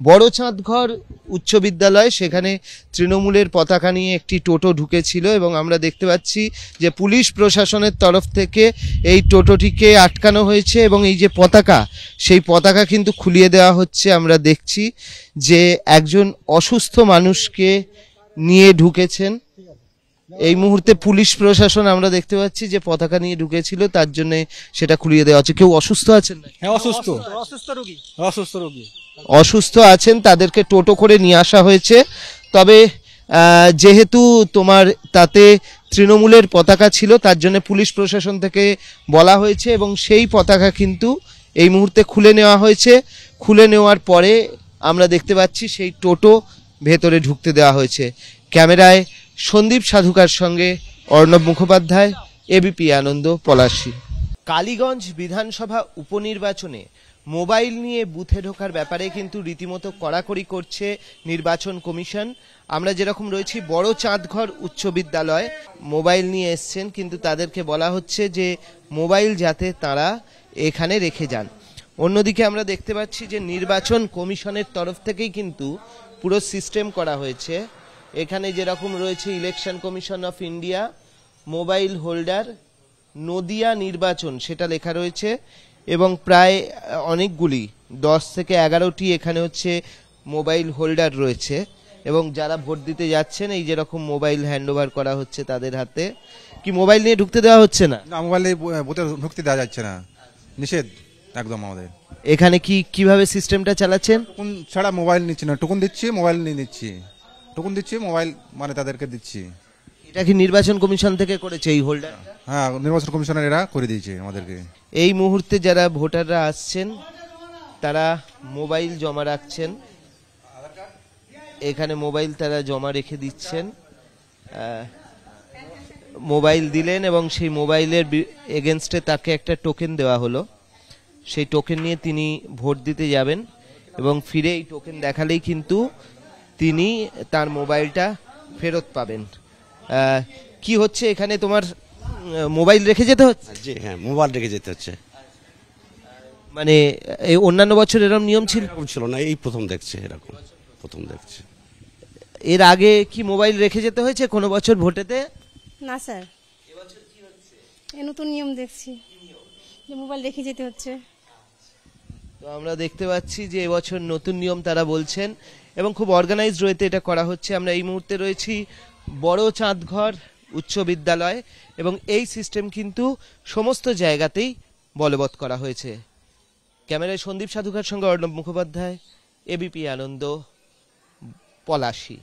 বড় চাঁদঘর উচ্চ বিদ্যালয়, সেখানে তৃণমূলের পতাকা নিয়ে একটি টোটো ঢুকেছিল এবং আমরা দেখতে পাচ্ছি যে পুলিশ প্রশাসনের তরফ থেকে এই টোটোটিকে আটকানো হয়েছে এবং এই যে পতাকা, সেই পতাকা কিন্তু খুলিয়ে দেওয়া হচ্ছে। আমরা দেখছি যে একজন অসুস্থ মানুষকে নিয়ে ঢুকেছেন এই মুহূর্তে পুলিশ প্রশাসন। আমরা দেখতে পাচ্ছি যে পতাকা নিয়ে ঢুকেছিল, তার জন্য সেটা খুলিয়ে দেওয়া হচ্ছে। কেউ অসুস্থ আছেন? হ্যাঁ, অসুস্থ রোগী অসুস্থ আছেন, তাদেরকে টোটো করে নিয়ে আসা হয়েছে। তবে যেহেতু তোমার তাতে তৃণমূলের পতাকা ছিল, তার জন্য পুলিশ প্রশাসন থেকে বলা হয়েছে এবং সেই পতাকা কিন্তু এই মুহূর্তে খুলে নেওয়া হয়েছে। খুলে নেওয়ার পরে আমরা দেখতে পাচ্ছি সেই টোটো ভেতরে ঢুকতে দেওয়া হয়েছে। ক্যামেরায় সন্দীপ সাধুকার সঙ্গে অর্ণব মুখোপাধ্যায়, এবিপি আনন্দ, পলাশী। কালীগঞ্জ বিধানসভা উপনির্বাচনে মোবাইল নিয়ে বুথে ঢোকার ব্যাপারে কিন্তু রীতিমতো কড়াকড়ি করছে নির্বাচন কমিশন। আমরা যেরকম রয়েছি বড় চাঁদঘর উচ্চ বিদ্যালয়, মোবাইল নিয়ে এসছেন, কিন্তু তাদেরকে বলা হচ্ছে যে মোবাইল যাতে তারা এখানে রেখে যান। অন্যদিকে আমরা দেখতে পাচ্ছি যে নির্বাচন কমিশনের তরফ থেকেই কিন্তু পুরো সিস্টেম করা হয়েছে। এখানে যেরকম রয়েছে election commission of India mobile holder Nadia নির্বাচন, সেটা লেখা রয়েছে এবং প্রায় অনেকগুলি 10 থেকে 11টি এখানে হচ্ছে মোবাইল হোল্ডার রয়েছে এবং যারা ভোট দিতে যাচ্ছেন এই যেরকম মোবাইল হ্যান্ডওভার করা হচ্ছে তাদের হাতে। কি মোবাইল নিয়ে ঢুকতে দেওয়া হচ্ছে না? না, মোবাইলে বুথে ঢুকতে দেওয়া যাচ্ছে না, নিষেধ একদম আমাদের এখানে। কিভাবে সিস্টেমটা চালাচ্ছেন? টোকন ছাড়া মোবাইল নিচ্ছি না, টোকন দিচ্ছি, মোবাইল নিয়ে নিচ্ছি, টোকন দিচ্ছি, মোবাইল মানে তাদেরকে দিচ্ছি। এটা কি নির্বাচন কমিশন থেকে করেছে এই হোল্ডার? হ্যাঁ, নির্বাচন কমিশনার এরা করে দিয়েছে আমাদেরকে। এই মুহূর্তে যারা ভোটাররা আসছেন তারা মোবাইল জমা রাখছেন, এখানে মোবাইল তারা জমা রেখে দিচ্ছেন। মোবাইল দিলেন এবং সেই মোবাইলের এগেনস্টে তাকে একটা টোকেন দেওয়া হলো। সেই টোকেন নিয়ে তিনি ভোট দিতে যাবেন এবং ফিরে এই টোকেন দেখালেই কিন্তু তিনি তার মোবাইলটা ফেরত পাবেন। কি হচ্ছে এখানে? তোমার মোবাইল রেখে যেতে হচ্ছে? জি হ্যাঁ, মোবাইল রেখে যেতে হচ্ছে। মানে এই অন্যান্য বছর এরকম নিয়ম ছিল? ছিল না, এই প্রথম দেখছে, এরকম প্রথম দেখছে। এর আগে কি মোবাইল রেখে যেতে হয়েছে কোনো বছর ভোটেতে? না স্যার, এই নতুন নিয়ম দেখছি যে মোবাইল রেখে যেতে হচ্ছে। তো আমরা দেখতে পাচ্ছি যে এবছর নতুন নিয়ম তারা বলছেন এবং খুব অর্গানাইজড রয়েতে এটা করা হচ্ছে। আমরা এই মুহূর্তে রয়েছি বড় চাঁদঘর উচ্চ বিদ্যালয় এবং এই সিস্টেম কিন্তু সমস্ত জায়গাতেই বলবৎ করা হয়েছে। ক্যামেরায় সন্দীপ সাধুকার সঙ্গে অর্ণব মুখোপাধ্যায়, এবিপি আনন্দ, পলাশী।